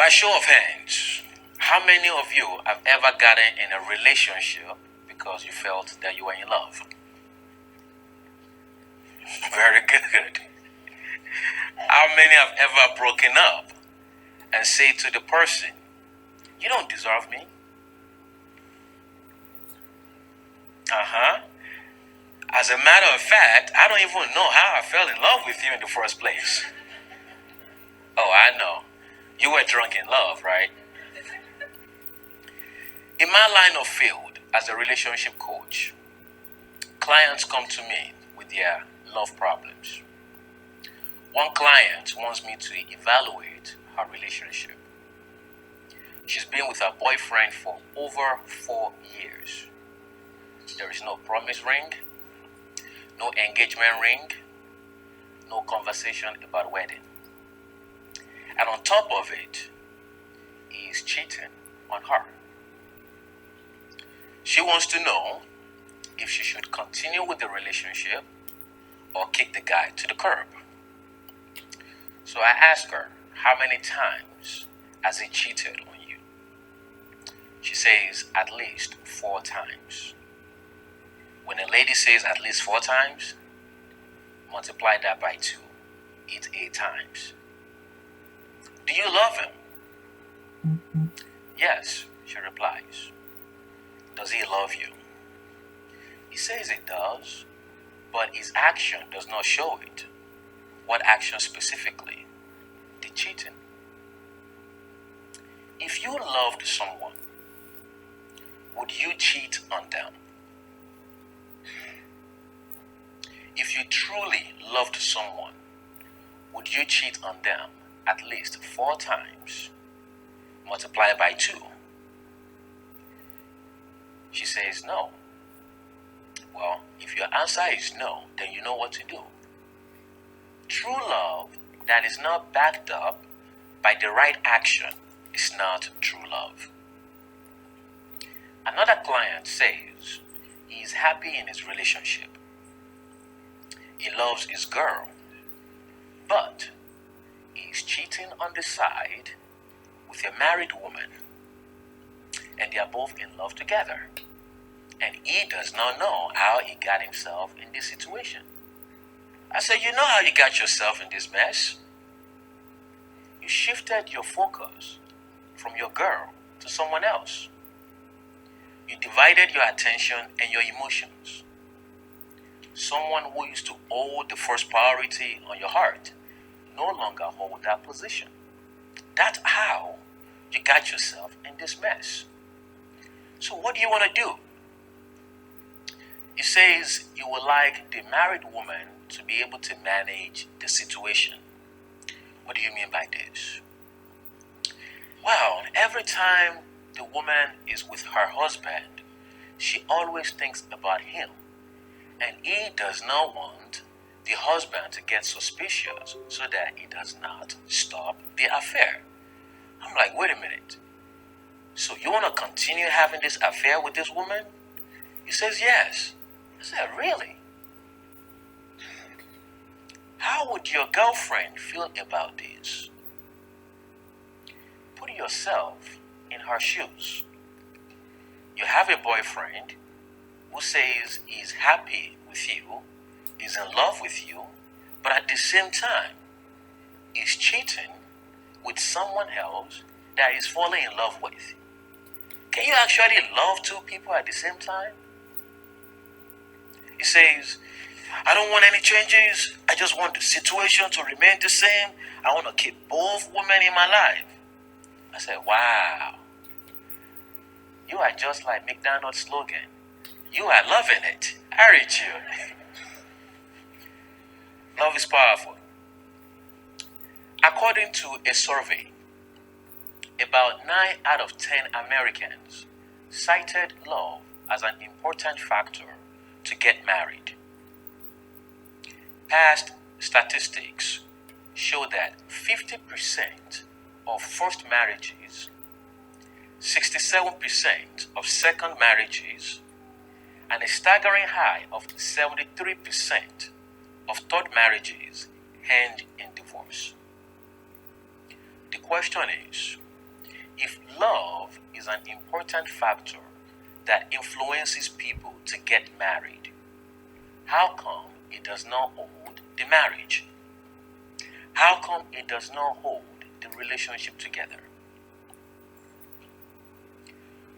By show of hands, how many of you have ever gotten in a relationship because you felt that you were in love? Very good. How many have ever broken up and say to the person, you don't deserve me? Uh-huh. As a matter of fact, I don't even know how I fell in love with you in the first place. Oh, I know. You were drunk in love, right? In my line of field as a relationship coach, clients come to me with their love problems. One client wants me to evaluate her relationship. She's been with her boyfriend for over 4 years. There is no promise ring, no engagement ring, no conversation about wedding. And on top of it, he is cheating on her. She wants to know if she should continue with the relationship or kick the guy to the curb. So I ask her, how many times has he cheated on you? She says at least 4 times. When a lady says at least 4 times, multiply that by 2. It's 8 times. Do you love him? Yes, she replies. Does he love you? He says he does, but his action does not show it. What action specifically? The cheating. If you loved someone, would you cheat on them? If you truly loved someone, would you cheat on them at least 4 times? Multiply by 2. She says no. Well, if your answer is no, then you know what to do. True love that is not backed up by the right action is not true love. Another client says he is happy in his relationship. He loves his girl, but he is cheating on the side with a married woman, and they are both in love together. And he does not know how he got himself in this situation. I said, you know how you got yourself in this mess? You shifted your focus from your girl to someone else. You divided your attention and your emotions. Someone who used to hold the first priority on your heart no longer hold that position. That's how you got yourself in this mess. So what do you want to do? He says you would like the married woman to be able to manage the situation. What do you mean by this? Well, every time the woman is with her husband, she always thinks about him. And he does not want the husband to get suspicious so that he does not stop the affair. I'm like, wait a minute. So you want to continue having this affair with this woman? He says, yes. I said, really? How would your girlfriend feel about this? Put yourself in her shoes. You have a boyfriend who says he's happy with you, is in love with you, but at the same time, is cheating with someone else that he's falling in love with. Can you actually love 2 people at the same time? He says, I don't want any changes. I just want the situation to remain the same. I want to keep both women in my life. I said, wow. You are just like McDonald's slogan. You are loving it, aren't you? Love is powerful. According to a survey, about 9 out of 10 Americans cited love as an important factor to get married. Past statistics show that 50% of first marriages, 67% of second marriages, and a staggering high of 73% of third marriages end in divorce. The question is, if love is an important factor that influences people to get married, how come it does not hold the marriage? How come it does not hold the relationship together?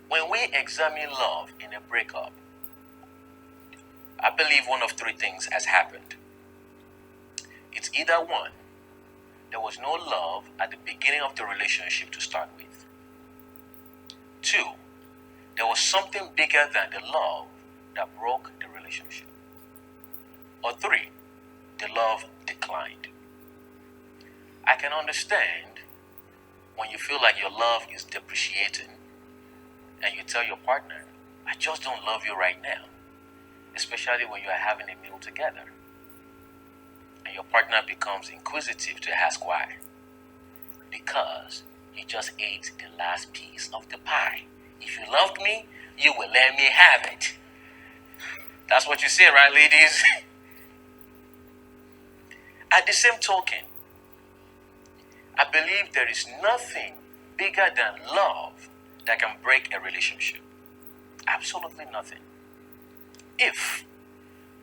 When we examine love in a breakup, I believe one of three things has happened. It's either one, there was no love at the beginning of the relationship to start with. Two, there was something bigger than the love that broke the relationship. Or three, the love declined. I can understand when you feel like your love is depreciating and you tell your partner, I just don't love you right now. Especially when you are having a meal together. And your partner becomes inquisitive to ask why. Because you just ate the last piece of the pie. If you loved me, you will let me have it. That's what you say, right, ladies? At the same token, I believe there is nothing bigger than love that can break a relationship. Absolutely nothing. If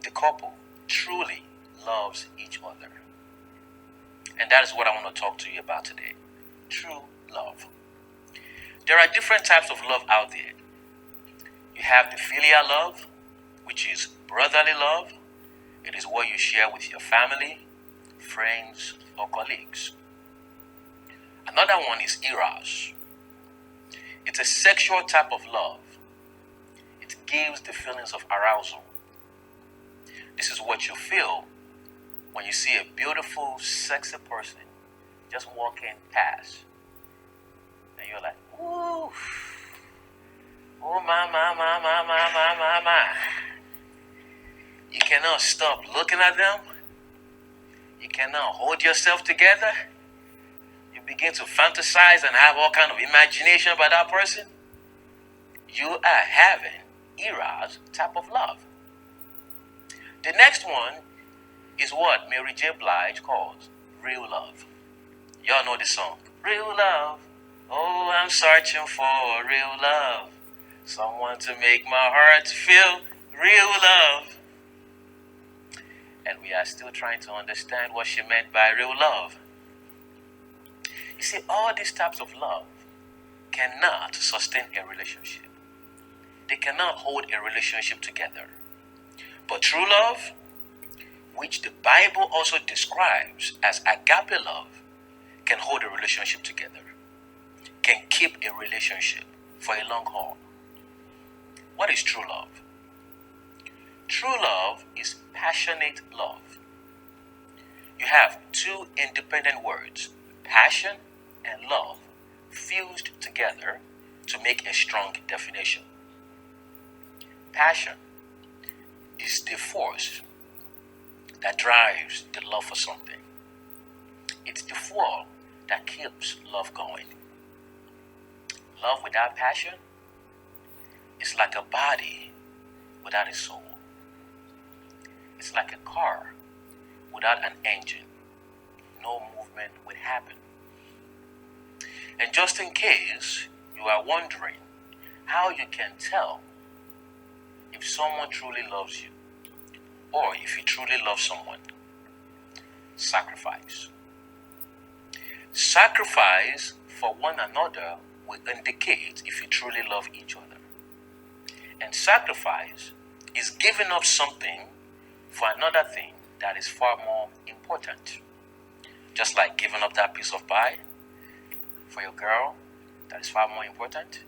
the couple truly loves each other. And that is what I want to talk to you about today. True love. There are different types of love out there. You have the filial love, which is brotherly love. It is what you share with your family, friends, or colleagues. Another one is eros. It's a sexual type of love. It gives the feelings of arousal. This is what you feel when you see a beautiful, sexy person just walking past. And you're like, ooh, oh my. You cannot stop looking at them. You cannot hold yourself together. You begin to fantasize and have all kind of imagination about that person. You are having eros type of love. The next one is what Mary J. Blige calls real love. Y'all know the song. Real love. Oh, I'm searching for real love. Someone to make my heart feel real love. And we are still trying to understand what she meant by real love. You see, all these types of love cannot sustain a relationship. They cannot hold a relationship together. But true love, which the Bible also describes as agape love, can hold a relationship together, can keep a relationship for a long haul. What is true love? True love is passionate love. You have two independent words, passion and love, fused together to make a strong definition. Passion is the force that drives the love for something. It's the fuel that keeps love going. Love without passion is like a body without a soul. It's like a car without an engine. No movement would happen. And just in case you are wondering how you can tell if someone truly loves you, or if you truly love someone, sacrifice. Sacrifice for one another will indicate if you truly love each other. And sacrifice is giving up something for another thing that is far more important. Just like giving up that piece of pie for your girl that is far more important.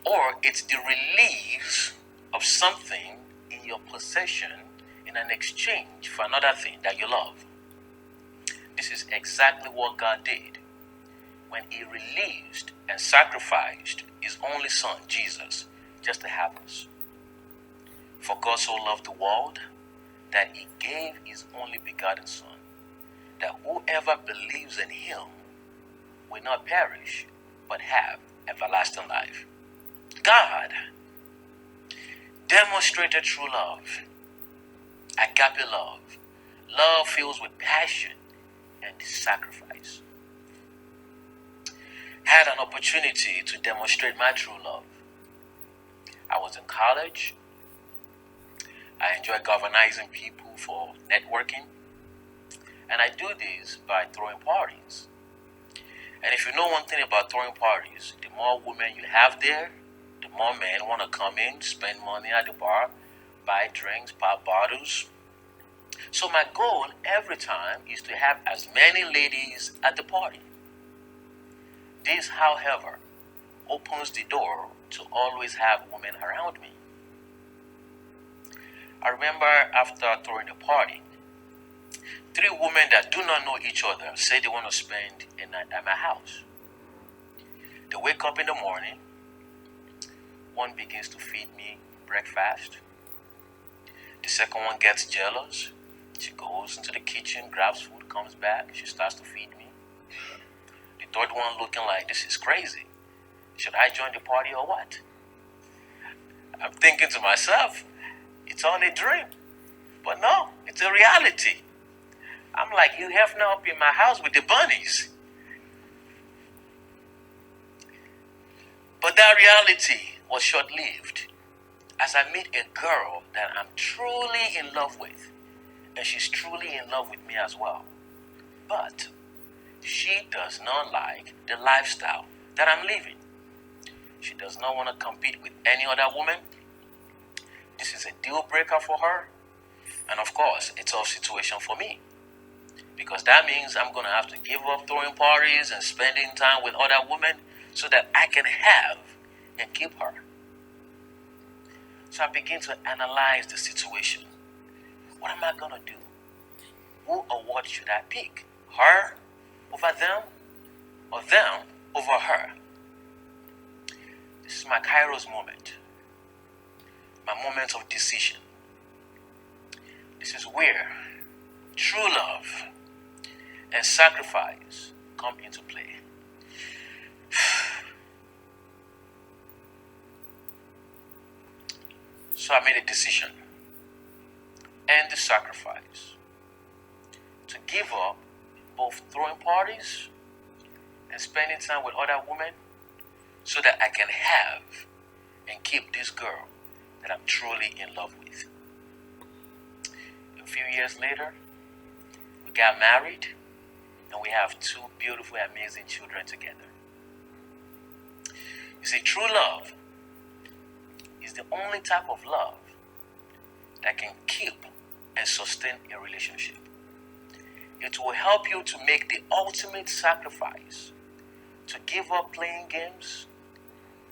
Or it's the release of something in your possession in an exchange for another thing that you love. This is exactly what God did when He released and sacrificed His only Son, Jesus, just to have us. For God so loved the world that He gave His only begotten Son, that whoever believes in Him will not perish, but have everlasting life. God demonstrated true love, agape love, love filled with passion and sacrifice. had an opportunity to demonstrate my true love. I was in college. I enjoy galvanizing people for networking. And I do this by throwing parties. And if you know one thing about throwing parties, the more women you have there, the more men want to come in, spend money at the bar, buy drinks, pop bottles. So my goal every time is to have as many ladies at the party. This, however, opens the door to always have women around me. I remember after throwing the party, three women that do not know each other say they want to spend a night at my house. They wake up in the morning. One begins to feed me breakfast. The second one gets jealous. She goes into the kitchen, grabs food, comes back. She starts to feed me. The third one looking like, this is crazy. Should I join the party or what? I'm thinking to myself, it's only a dream. But no, it's a reality. I'm like, you have now up in my house with the bunnies. But that reality was short-lived as I meet a girl that I'm truly in love with. And she's truly in love with me as well. But she does not like the lifestyle that I'm living. She does not want to compete with any other woman. This is a deal breaker for her. And of course, it's a tough situation for me. Because that means I'm going to have to give up throwing parties and spending time with other women so that I can have and keep her. So I begin to analyze the situation. What am I going to do? Who or what should I pick? Her over them or them over her? This is my Kairos moment. My moment of decision. This is where true love and sacrifice come into play. So I made a decision and the sacrifice to give up both throwing parties and spending time with other women so that I can have and keep this girl that I'm truly in love with. A few years later, we got married and we have two beautiful, amazing children together. You see, true love is the only type of love that can keep and sustain a relationship. It will help you to make the ultimate sacrifice to give up playing games,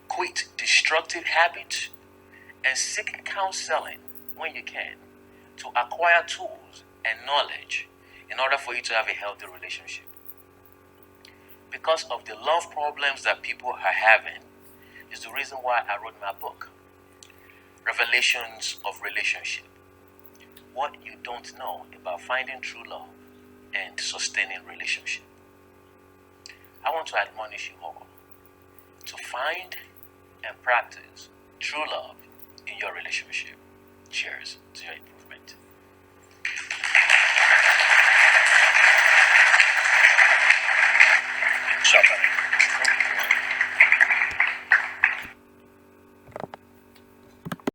quit destructive habits, and seek counseling when you can to acquire tools and knowledge in order for you to have a healthy relationship. Because of the love problems that people are having is the reason why I wrote my book, Revelations of Relationship. What you don't know about finding true love and sustaining relationship. I want to admonish you all to find and practice true love in your relationship. Cheers to your improvement.